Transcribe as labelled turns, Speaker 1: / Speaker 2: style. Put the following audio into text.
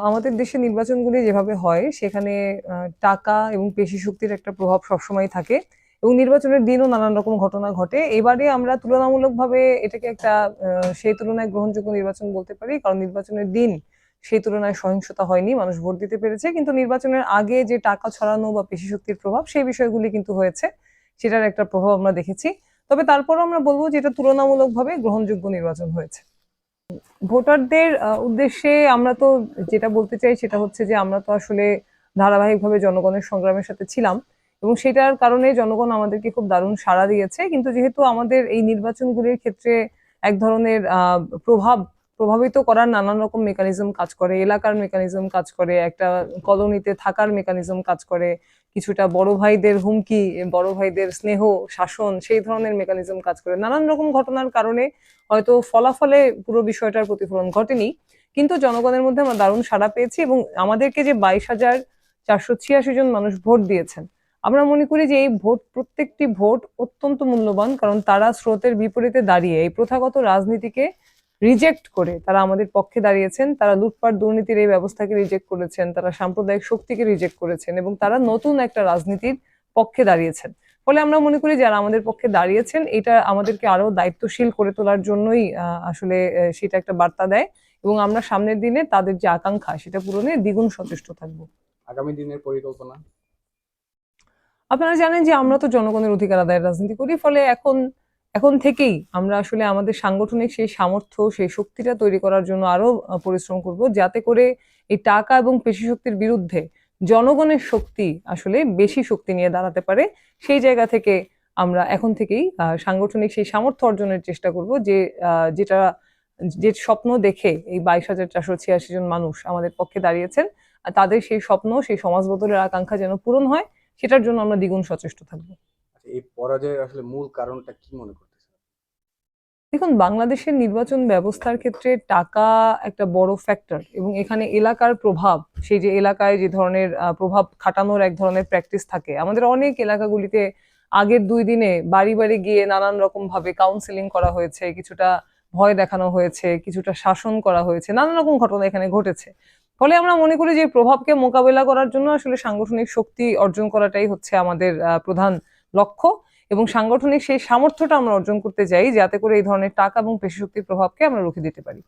Speaker 1: আমাদের দেশে নির্বাচনগুলি যেভাবে হয় সেখানে টাকা এবং পেশি শক্তির একটা প্রভাব সবসময় থাকে এবং নির্বাচনের দিনও নানান রকম ঘটনা ঘটে। এবারে আমরা তুলনামূলকভাবে এটাকে একটা সেই তুলনায় গ্রহণযোগ্য নির্বাচন বলতে পারি, কারণ নির্বাচনের দিন সেই তুলনায় সহিংসতা হয়নি, মানুষ ভোট দিতে পেরেছে। কিন্তু নির্বাচনের আগে যে টাকা ছড়ানো বা পেশি শক্তির প্রভাব, সেই বিষয়গুলি কিন্তু হয়েছে, সেটার একটা প্রভাব আমরা দেখেছি। তবে তারপরও আমরা বলবো যে এটা তুলনামূলকভাবে গ্রহণযোগ্য নির্বাচন হয়েছে। ভোটারদের উদ্দেশ্যে আমরা তো যেটা বলতে চাই সেটা হচ্ছে যে আমরা তো আসলে ধারাবাহিকভাবে জনগণের সংগ্রামের সাথে ছিলাম এবং সেটার কারণে জনগণ আমাদেরকে খুব দারুণ সাড়া দিয়েছে। কিন্তু যেহেতু আমাদের এই নির্বাচনগুলির ক্ষেত্রে এক ধরনের প্রভাবিত করার নানান রকম মেকানিজম কাজ করে, এলাকার মেকানিজম কাজ করে, একটা কলোনিতে থাকার মেকানিজম কাজ করে, কিছুটা বড় ভাইদের হুমকি, বড় ভাইদের স্নেহ শাসন, সেই ধরনের মেকানিজম কাজ করে। নানান রকম ঘটনার কারণে হয়তো ফলাফলে পুরো বিষয়টার প্রতিফলন ঘটেনি, কিন্তু জনগণের মধ্যে আমরা দারুণ সাড়া পেয়েছি এবং আমাদেরকে যে 22,486 জন মানুষ ভোট দিয়েছেন, আমরা মনে করি যে এই ভোট, প্রত্যেকটি ভোট অত্যন্ত মূল্যবান, কারণ তারা স্রোতের বিপরীতে দাঁড়িয়ে এই প্রথাগত রাজনীতিকে রিজেক্ট করে তারা আমাদের পক্ষে দাঁড়িয়েছেন। তারা লুটপাট দুর্নীতির এই ব্যবস্থাকে রিজেক্ট করেছেন, তারা সাম্প্রদায়িক শক্তিকে রিজেক্ট করেছেন এবং তারা নতুন একটা রাজনীতির পক্ষে দাঁড়িয়েছেন। ফলে আমরা মনে করি যারা আমাদের পক্ষে দাঁড়িয়েছেন, এটা আমাদেরকে আরো দায়িত্বশীল করে তোলার জন্যই আসলে সেটা একটা বার্তা দেয় এবং আমরা সামনের দিনে তাদের যে আকাঙ্ক্ষা সেটা পূরণে দ্বিগুণ সচেষ্ট থাকবো।
Speaker 2: আগামী দিনের পরিকল্পনা?
Speaker 1: আপনারা জানেন যে আমরা তো জনগণের অধিকার আদায়ের রাজনীতি করি, ফলে এখন এখন থেকেই আমরা আসলে আমাদের সাংগঠনিক সেই সামর্থ্য, সেই শক্তিটা তৈরি করার জন্য আরো পরিশ্রম করব, যাতে করে এই টাকা এবং পেশি শক্তির বিরুদ্ধে জনগণের শক্তি আসলে বেশি শক্তি নিয়ে দাঁড়াতে পারে। সেই জায়গা থেকে আমরা এখন থেকেই সাংগঠনিক সেই সামর্থ্য অর্জনের চেষ্টা করব, যেটা যে স্বপ্ন দেখে এই 22,486 জন মানুষ আমাদের পক্ষে দাঁড়িয়েছেন, তাদের সেই স্বপ্ন, সেই সমাজ বদলের আকাঙ্ক্ষা যেন পূরণ হয়, সেটার জন্য আমরা দ্বিগুণ সচেষ্ট থাকবো।
Speaker 2: আচ্ছা, এই পরাজয়ের আসলে মূল কারণটা কি মনে করতেছেন?
Speaker 1: দেখুন, বাংলাদেশের নির্বাচন ব্যবস্থার ক্ষেত্রে টাকা একটা বড় ফ্যাক্টর এবং এখানে এলাকার প্রভাব, সেই যে এলাকায় যে ধরনের প্রভাব খাটানোর এক ধরনের প্র্যাকটিস থাকে আমাদের অনেক এলাকাগুলিতে। আগের 2 দিনে বাড়ি বাড়ি গিয়ে নানান রকম ভাবে কাউন্সেলিং করা হয়েছে, কিছুটা ভয় দেখানো হয়েছে, কিছুটা শাসন করা হয়েছে, নানান রকম ঘটনা এখানে ঘটেছে। ফলে আমরা মনে করি যে প্রভাবকে মোকাবেলা করার জন্য আসলে সাংগঠনিক শক্তি অর্জন করাটাই হচ্ছে আমাদের প্রধান লক্ষ্য এবং সাংগঠনিক সেই সামর্থ্যটা আমরা অর্জন করতে চাই, যাতে করে এই ধরনের টাকা এবং পেশি শক্তির প্রভাবকে আমরা রুখে দিতে পারি।